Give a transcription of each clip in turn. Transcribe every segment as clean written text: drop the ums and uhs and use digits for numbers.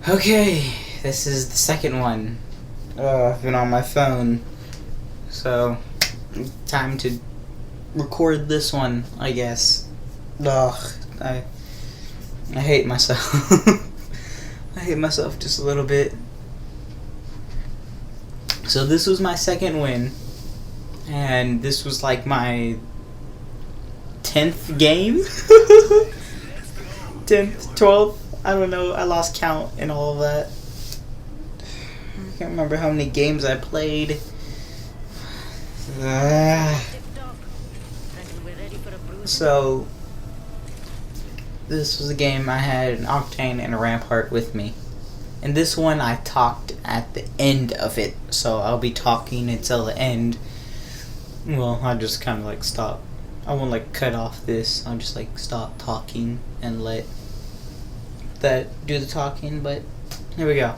Okay, this is the second one. I've been on my phone, so time to record this one, I guess. Ugh, I hate myself. I hate myself just a little bit. So this was my second win, and this was like my 10th game? 10th, 12th? I don't know, I lost count and all of that. I can't remember how many games I played. So, this was a game I had an Octane and a Rampart with me. And this one I talked at the end of it, so I'll be talking until the end. Well, I'll just kind of like stop. I won't like cut off this, I'll just like stop talking and let that do the talking, but here we go.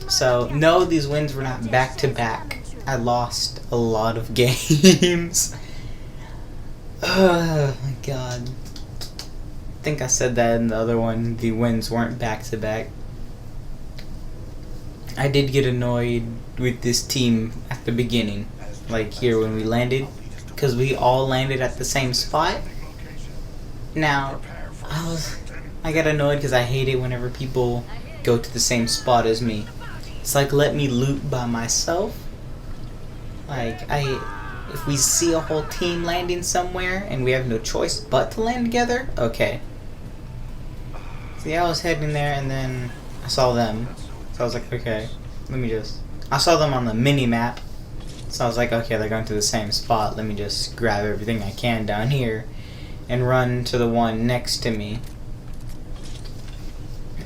So, no, these wins were not back to back. I lost a lot of games. Oh my god. I think I said that in the other one, the wins weren't back to back. I did get annoyed with this team at the beginning, like here when we landed, because we all landed at the same spot. Now, I got annoyed because I hate it whenever people go to the same spot as me. It's like, let me loot by myself. Like, if we see a whole team landing somewhere and we have no choice but to land together, okay. See, I was heading there and then I saw them. So I was like, okay, I saw them on the mini-map. So I was like, okay, they're going to the same spot. Let me just grab everything I can down here and run to the one next to me.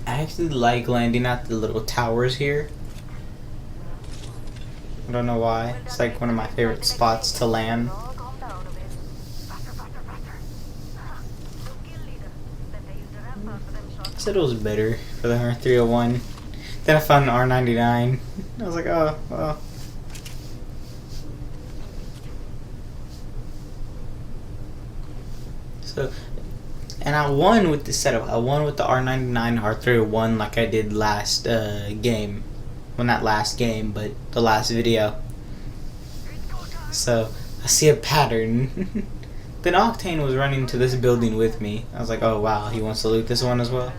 I actually like landing at the little towers here. I don't know why. It's like one of my favorite spots to land. I said it was better for the R301. Then I found an R99. I was like, oh, well. So, and I won with this setup. I won with the R99, R301 like I did last game. Well, not last game, but the last video. So, I see a pattern. Then Octane was running to this building with me. I was like, oh wow, he wants to loot this one as well.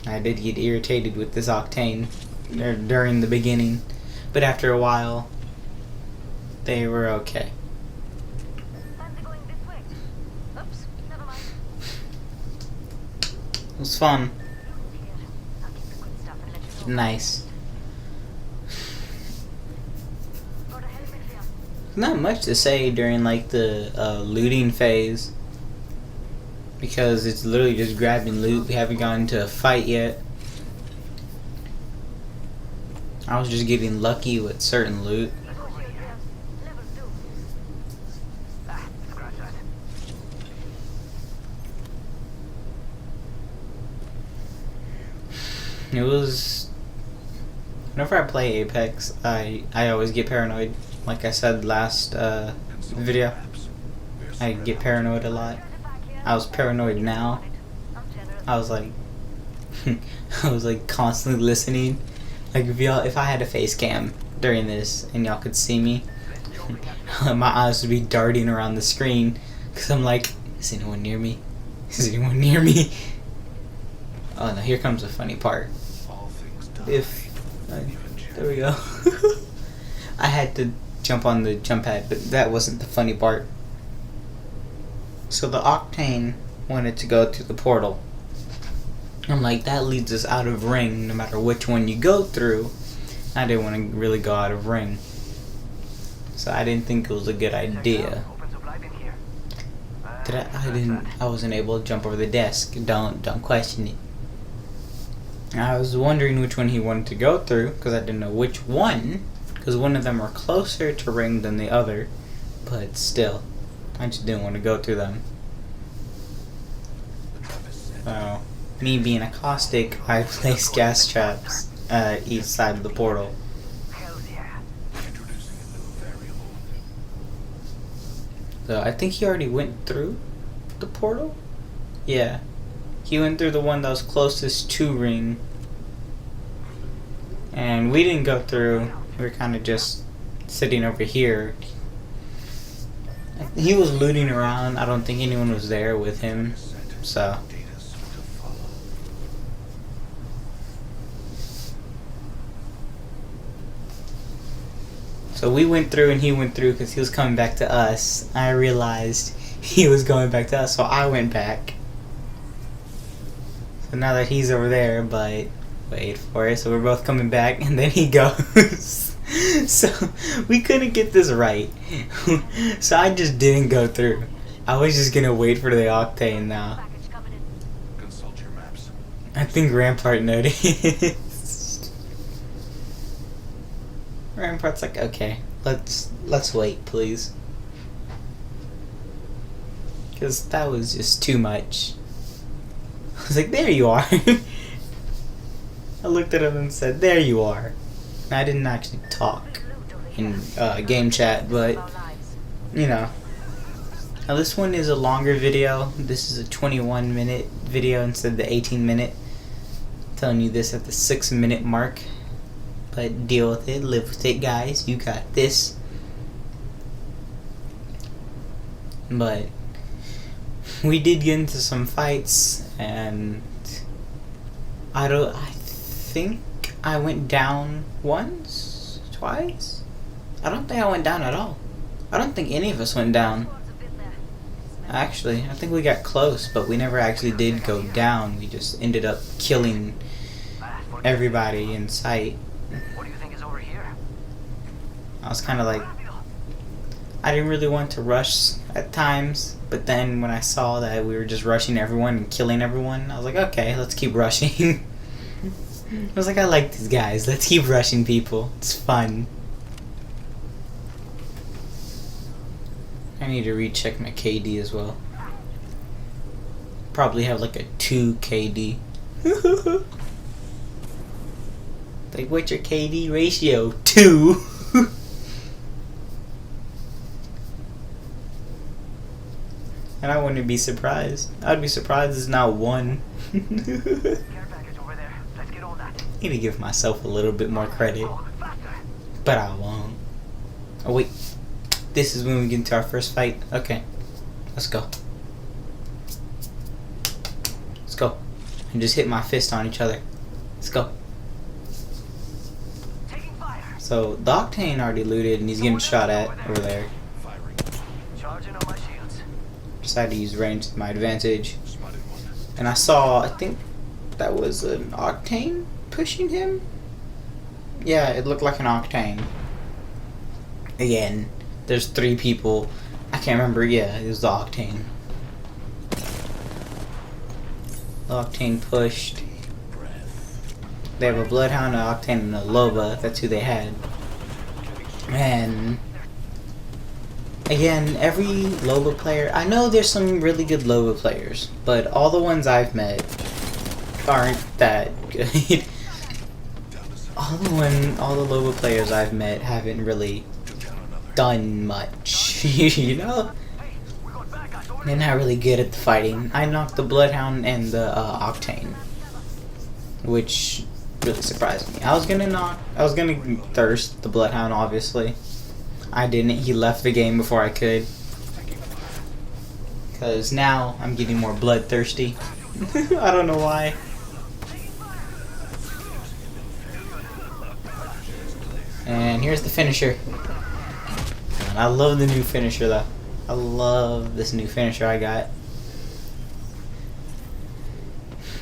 I did get irritated with this Octane during the beginning, but after a while, they were okay. It was fun. Nice. Not much to say during like the looting phase, because it's literally just grabbing loot. We haven't gotten into a fight yet. I was just getting lucky with certain loot. It was, whenever I play Apex, I always get paranoid. Like I said last video, I get paranoid a lot. I was paranoid now. I was like, I was like constantly listening. Like if I had a face cam during this and y'all could see me, my eyes would be darting around the screen because I'm like, is anyone near me? Is anyone near me? Oh no, here comes the funny part. There we go. I had to jump on the jump pad, but that wasn't the funny part. So the Octane wanted to go to the portal. I'm like, that leads us out of ring no matter which one you go through. I didn't want to really go out of ring, so I didn't think it was a good idea. I wasn't able to jump over the desk. Don't question it. I was wondering which one he wanted to go through, because I didn't know which one, because one of them were closer to ring than the other, but still, I just didn't want to go through them. So, me being a caustic, I placed gas traps each side of the portal. So I think he already went through the portal? Yeah. He went through the one that was closest to ring. And we didn't go through. We were kind of just sitting over here. He was looting around. I don't think anyone was there with him. So. So we went through and he went through because he was coming back to us. I realized he was going back to us, so I went back. So now that he's over there, but wait for it. So we're both coming back, and then he goes. So we couldn't get this right. So I just didn't go through. I was just gonna wait for the Octane now. I think Rampart noticed. Rampart's like, okay, let's wait, please. Because that was just too much. I was like, there you are. I looked at him and said, there you are. And I didn't actually talk in game chat, but, you know. Now this one is a longer video. This is a 21-minute video instead of the 18-minute. Telling you this at the 6-minute mark. But deal with it, live with it, guys. You got this. But we did get into some fights, and I think I went down once, twice. I don't think I went down at all. I don't think any of us went down. Actually, I think we got close, but we never actually did go down. We just ended up killing everybody in sight. What do you think is over here? I was kind of like, I didn't really want to rush at times, but then when I saw that we were just rushing everyone and killing everyone, I was like, okay, let's keep rushing. I was like, I like these guys. Let's keep rushing people. It's fun. I need to recheck my KD as well. Probably have like a 2 KD. Like, what's your KD ratio? 2. And I wouldn't be surprised. I'd be surprised it's not 1. Care package over there. Let's get on that. I need to give myself a little bit more credit. But I won't. Oh wait. This is when we get into our first fight. Okay. Let's go. Let's go. And just hit my fist on each other. Let's go. So the Octane already looted and he's getting shot at over there. Charging on my shields. Decided to use range to my advantage. And I saw, I think that was an Octane pushing him? Yeah, it looked like an Octane. Again, there's 3 people. I can't remember, yeah, it was the Octane. The Octane pushed. They have a Bloodhound, an Octane, and a Loba. That's who they had. And again, every Loba player, I know there's some really good Loba players, but all the ones I've met aren't that good. all the Loba players I've met haven't really done much, you know? They're not really good at the fighting. I knocked the Bloodhound and the Octane, which really surprised me. I was gonna thirst the Bloodhound, obviously. I didn't. He left the game before I could. Because now I'm getting more bloodthirsty. I don't know why. And here's the finisher. And I love the new finisher though. I love this new finisher I got.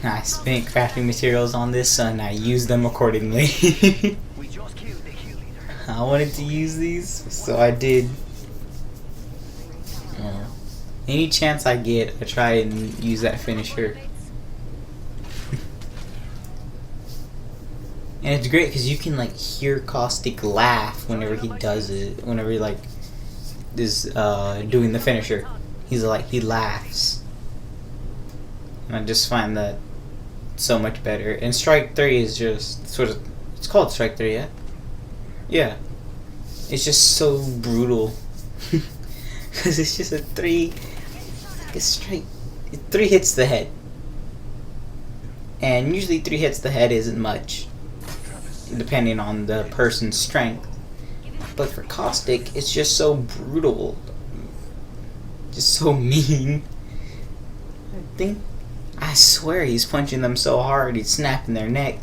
I spent crafting materials on this and I used them accordingly. I wanted to use these, so I did. Any chance I get, I try and use that finisher. And it's great because you can like hear Caustic laugh whenever he does it. Whenever he like is doing the finisher, he laughs. And I just find that so much better. And Strike 3 is just sort of, it's called Strike 3, yeah? Yeah. It's just so brutal. Because it's just a 3, like a strike. 3 hits the head. And usually 3 hits to the head isn't much, depending on the person's strength. But for Caustic, it's just so brutal. Just so mean. I swear he's punching them so hard, he's snapping their neck.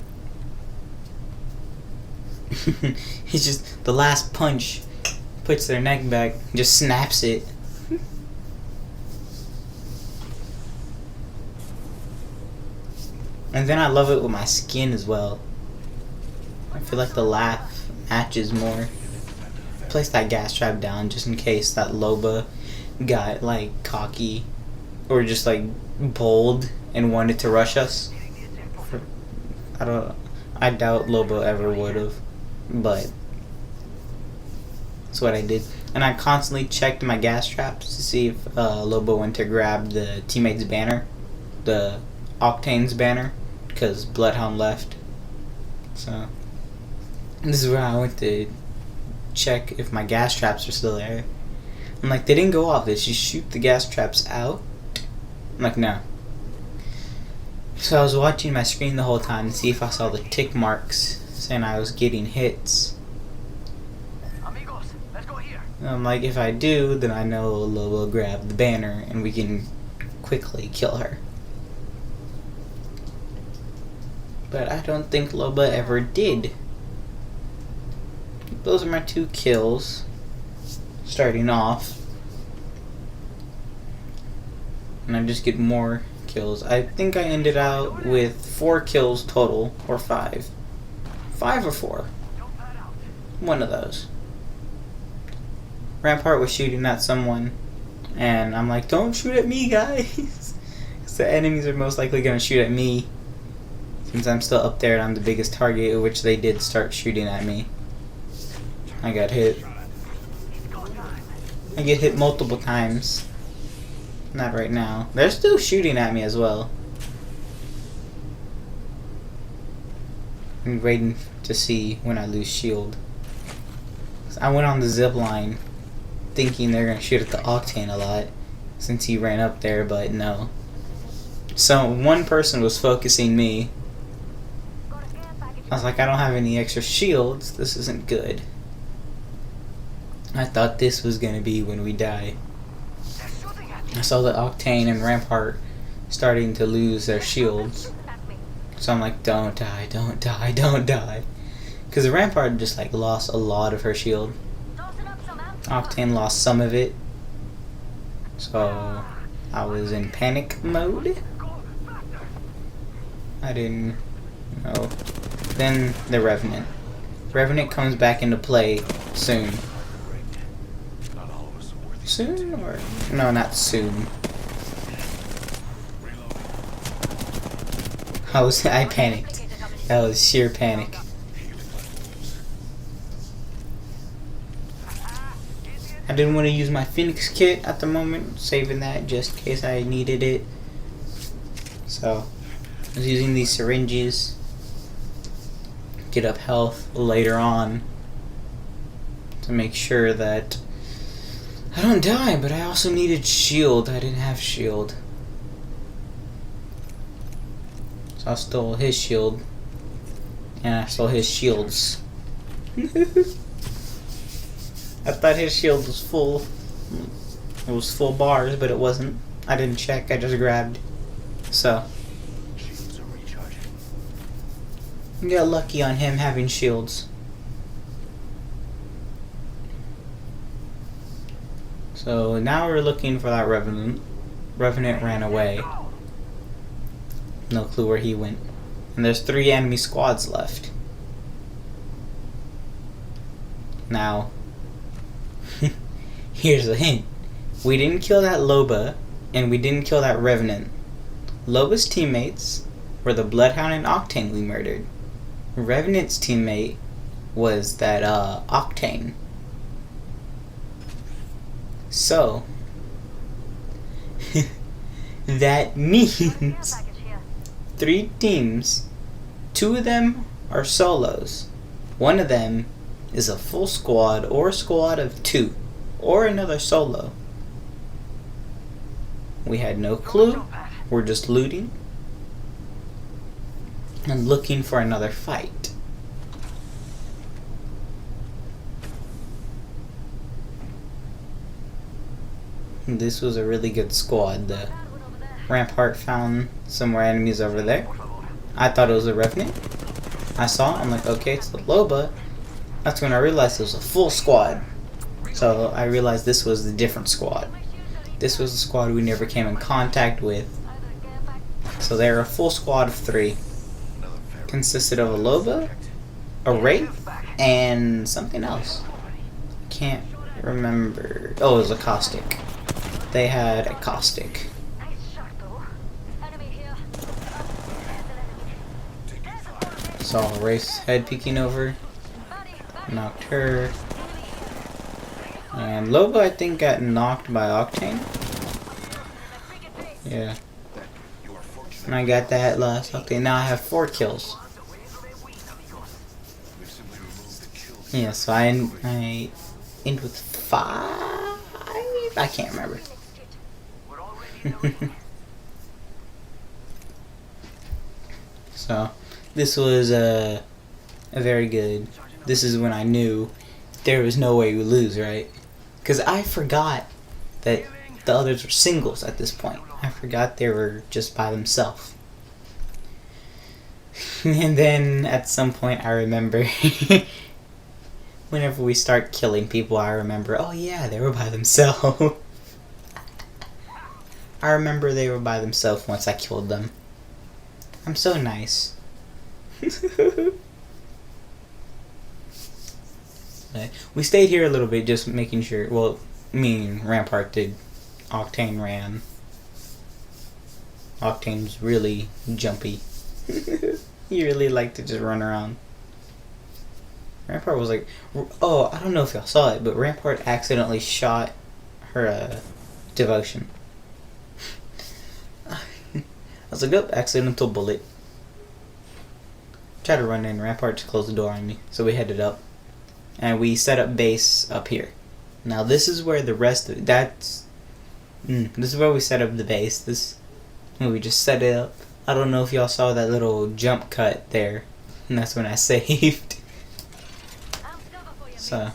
He's just, the last punch puts their neck back, just snaps it. And then I love it with my skin as well. I feel like the laugh matches more. Place that gas trap down just in case that Loba got like cocky or just like bold and wanted to rush us. I doubt Loba ever would have, but that's what I did. And I constantly checked my gas traps to see if Loba went to grab the teammate's banner, the Octane's banner, because Bloodhound left. So this is where I went to check if my gas traps are still there. I'm like, they didn't go off. Did she shoot the gas traps out? I'm like, no. So I was watching my screen the whole time to see if I saw the tick marks saying I was getting hits. Amigos, let's go here. And I'm like, if I do, then I know Loba will grab the banner and we can quickly kill her. But I don't think Loba ever did. Those are my 2 kills starting off. And I just get more kills. I think I ended out with 4 kills total, or 5. 5 or 4. One of those. Rampart was shooting at someone, and I'm like, don't shoot at me, guys. Because the enemies are most likely going to shoot at me. Since I'm still up there and I'm the biggest target, which they did start shooting at me. I got hit. I get hit multiple times. Not right now. They're still shooting at me as well. I'm waiting to see when I lose shield. I went on the zip line thinking they're going to shoot at the Octane a lot since he ran up there, but no. So one person was focusing me. I was like, I don't have any extra shields. This isn't good. I thought this was going to be when we die. I saw the Octane and Rampart starting to lose their shields. So I'm like, don't die, don't die, don't die. Because the Rampart just like lost a lot of her shield. Octane lost some of it. So I was in panic mode. I didn't know. Then the Revenant. Revenant comes back into play soon. Soon or no, not soon. I panicked. That was sheer panic. I didn't want to use my Phoenix kit at the moment, saving that just in case I needed it. So I was using these syringes. Get up health later on to make sure that I don't die, but I also needed shield. I didn't have shield. So I stole his shield. And I stole his shields. I thought his shield was full. It was full bars, but it wasn't. I didn't check, I just grabbed. So got lucky on him having shields. So now we're looking for that Revenant. Revenant ran away. No clue where he went. And there's 3 enemy squads left. Now, here's a hint. We didn't kill that Loba, and we didn't kill that Revenant. Loba's teammates were the Bloodhound and Octane we murdered. Revenant's teammate was that Octane. So that means 3 teams. 2 of them are solos. 1 of them is a full squad or a squad of 2 or another solo. We had no clue. We're just looting. and looking for another fight. This was a really good squad. The Rampart found some more enemies over there. I thought it was a Revenant. I saw it, I'm like, okay, it's the Loba. That's when I realized it was a full squad. So I realized this was the different squad. This was the squad we never came in contact with. So they're a full squad of 3. Consisted of a Loba, a Wraith, and something else. Can't remember. Oh, it was a Caustic. They had a Caustic. Saw Wraith's head peeking over. Knocked her. And Loba, I think, got knocked by Octane. Yeah. And I got that last Octane. Now I have 4 kills. Yeah, so I end with 5? I can't remember. So, this was a very good. This is when I knew there was no way we lose, right? Because I forgot that the others were singles at this point. I forgot they were just by themselves. And then at some point I remember whenever we start killing people, I remember, oh yeah, they were by themselves. I remember they were by themselves once I killed them. I'm so nice. We stayed here a little bit, just making sure. Well, me and Rampart did. Octane ran. Octane's really jumpy. He really liked to just run around. Rampart was like, oh, I don't know if y'all saw it, but Rampart accidentally shot her devotion. I was like, oh, accidental bullet. Tried to run in, Rampart just closed the door on me, so we headed up. And we set up base up here. Now this is where the rest of this is where we set up the base. This we just set it up. I don't know if y'all saw that little jump cut there, and that's when I saved. So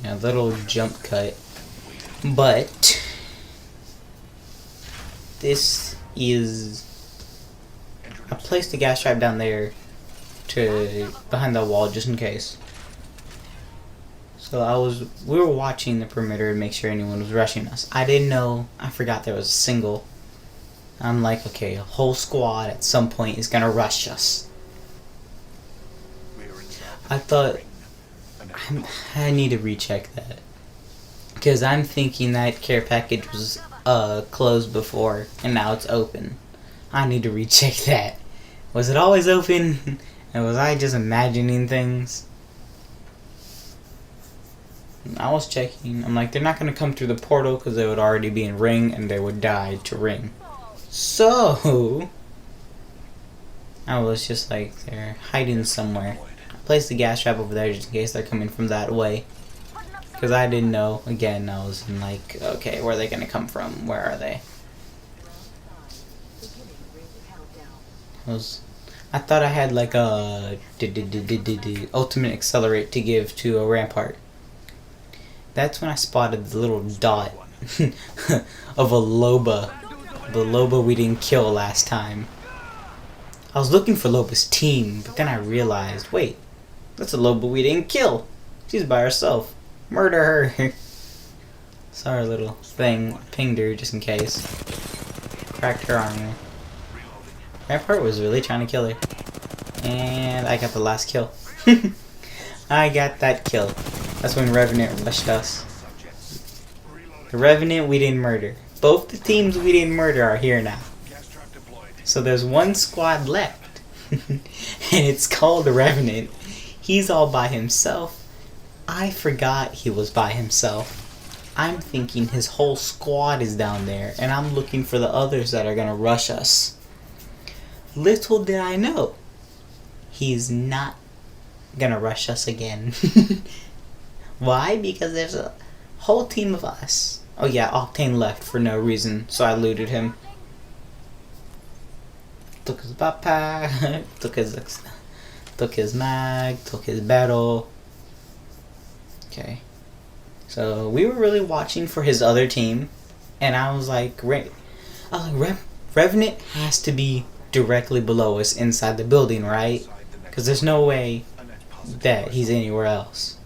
yeah, little jump cut. But this is, I placed the gas trap down there to behind the wall just in case. So we were watching the perimeter to make sure anyone was rushing us. I didn't know, I forgot there was a single. I'm like, okay, a whole squad at some point is gonna rush us. I thought, I need to recheck that. Because I'm thinking that care package was closed before and now it's open. I need to recheck that. Was it always open? And was I just imagining things? I was checking. I'm like, they're not going to come through the portal because they would already be in ring and they would die to ring. So I was just like, they're hiding somewhere. I placed the gas trap over there just in case they're coming from that way. Because I didn't know. Again, I was in like, okay, where are they going to come from? Where are they? I thought I had like a ultimate accelerate to give to a Rampart. That's when I spotted the little dot of a Loba. The Loba we didn't kill last time. I was looking for Loba's team, but then I realized, wait, that's a Loba we didn't kill. She's by herself. Murder her. Saw her little thing, pinged her just in case. Cracked her armor. Rampart was really trying to kill her. And I got the last kill. I got that kill. That's when Revenant rushed us. The Revenant we didn't murder. Both the teams we didn't murder are here now. So there's one squad left. And it's called the Revenant. He's all by himself. I forgot he was by himself. I'm thinking his whole squad is down there. And I'm looking for the others that are gonna rush us. Little did I know, he's not gonna rush us again. Why? Because there's a whole team of us Oh yeah, Octane left for no reason, so I looted him. Took his backpack, took his mag, took his battle. Okay. So we were really watching for his other team, and I was like, Revenant has to be directly below us inside the building, right? Because there's no way that he's anywhere else.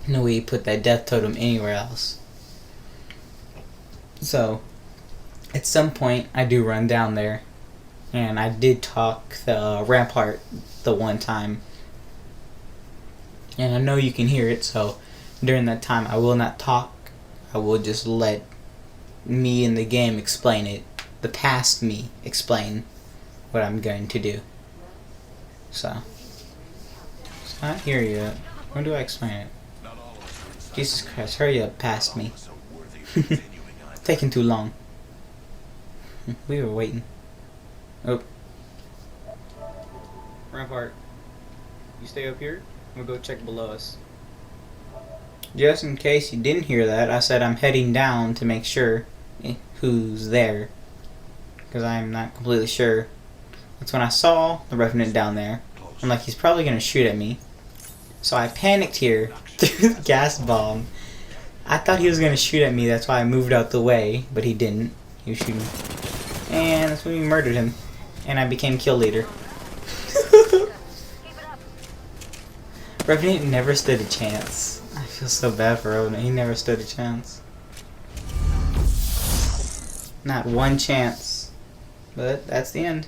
No way he put that death totem anywhere else. So, at some point, I do run down there, and I did talk the Rampart the one time, and I know you can hear it, so during that time I will not talk. I will just let me in the game explain it, the past me explain what I'm going to do. So, it's not here yet. When do I explain it? Jesus Christ, hurry up, past me. Taking too long. We were waiting. Oh. Rampart, you stay up here. We'll go check below us. Just in case you didn't hear that, I said I'm heading down to make sure who's there. Because I'm not completely sure. That's when I saw the Revenant down there. I'm like, he's probably going to shoot at me. So I panicked here, threw the gas bomb. I thought he was going to shoot at me, that's why I moved out the way. But he didn't. He was shooting. And that's when we murdered him. And I became kill leader. Revenant never stood a chance. I feel so bad for Revenant. He never stood a chance. Not one chance. But that's the end.